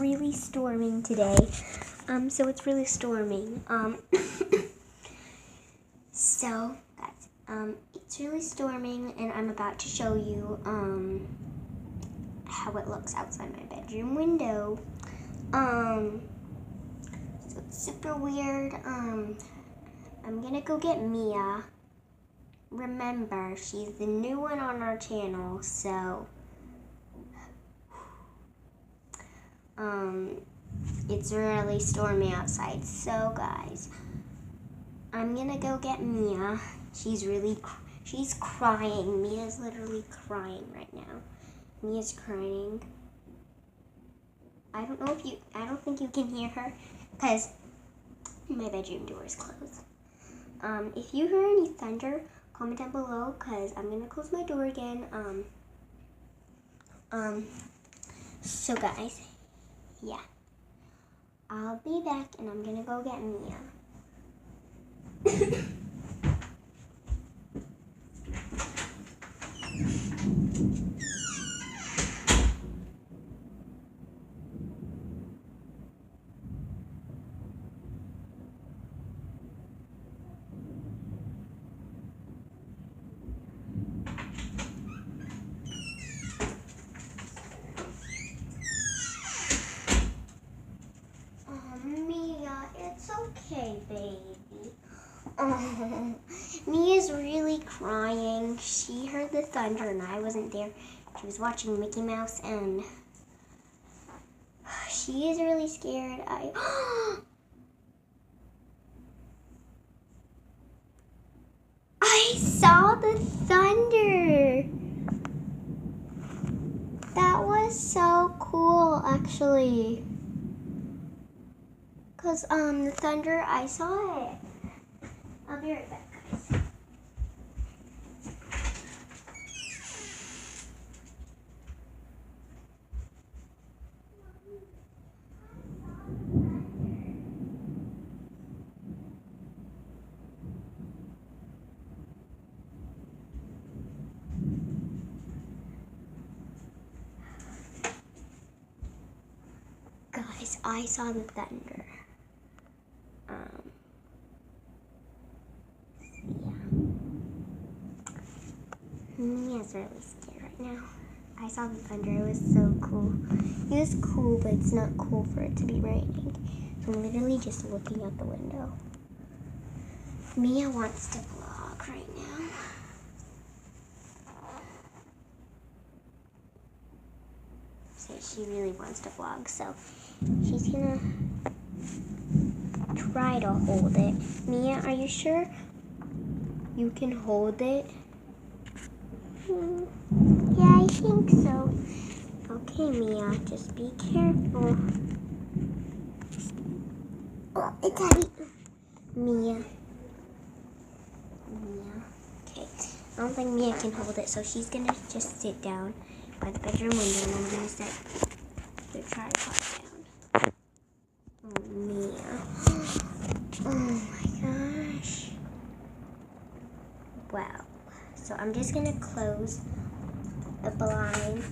really storming today. So it's really storming. So guys, it's really storming, and I'm about to show you how it looks outside my bedroom window. So it's super weird. I'm gonna go get Mia. Remember, she's the new one on our channel, so it's really stormy outside. So guys, I'm gonna go get Mia. She's crying. Mia's literally crying right now. Mia's crying. I don't think you can hear her because my bedroom door is closed. If you hear any thunder, comment down below because I'm gonna close my door again. So guys, yeah, I'll be back and I'm gonna go get Mia. Mia, it's okay, baby. Oh, Mia's really crying. She heard the thunder and I wasn't there. She was watching Mickey Mouse and she is really scared. I saw the thunder. That was so cool, actually. Cause the thunder, I saw it. I'll be right back, guys. Guys, I saw the thunder. Yeah. Mia's really scared right now. I saw the thunder. It was so cool. It was cool, but it's not cool for it to be raining. So I'm literally just looking out the window. Mia wants to vlog right now. So she really wants to vlog, so she's gonna try to hold it. Mia, are you sure you can hold it? Yeah, I think so. Okay, Mia, just be careful. Oh, it's heavy. Mia. Okay. I don't think Mia can hold it, so she's gonna just sit down by the bedroom window, and I'm gonna set the tripod down. Oh, Mia. Oh my gosh. Wow. So I'm just gonna close the blind.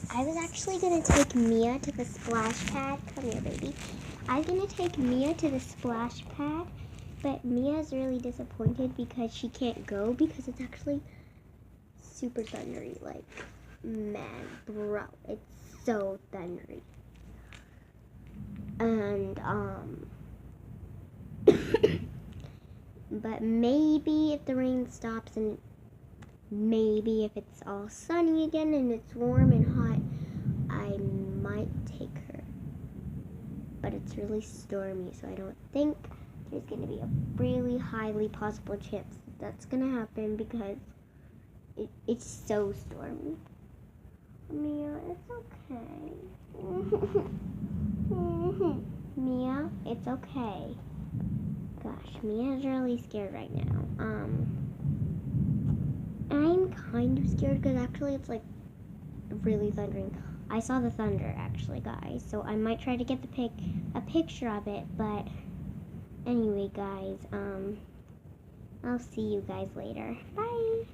I was actually going to take Mia to the splash pad. Come here, baby. I was going to take Mia to the splash pad, but Mia's really disappointed because she can't go because it's actually super thundery. Like, man, bro, it's so thundery. And, but maybe if the rain stops and maybe if it's all sunny again and it's warm and hot, I might take her. but it's really stormy, so I don't think there's going to be a really highly possible chance that's going to happen because it's so stormy. Mia, it's okay. Mia, it's okay. Gosh, Mia's really scared right now. I'm kind of scared because actually it's like really thundering. I saw the thunder actually, guys, so I might try to get a picture of it, but anyway, guys, I'll see you guys later. Bye.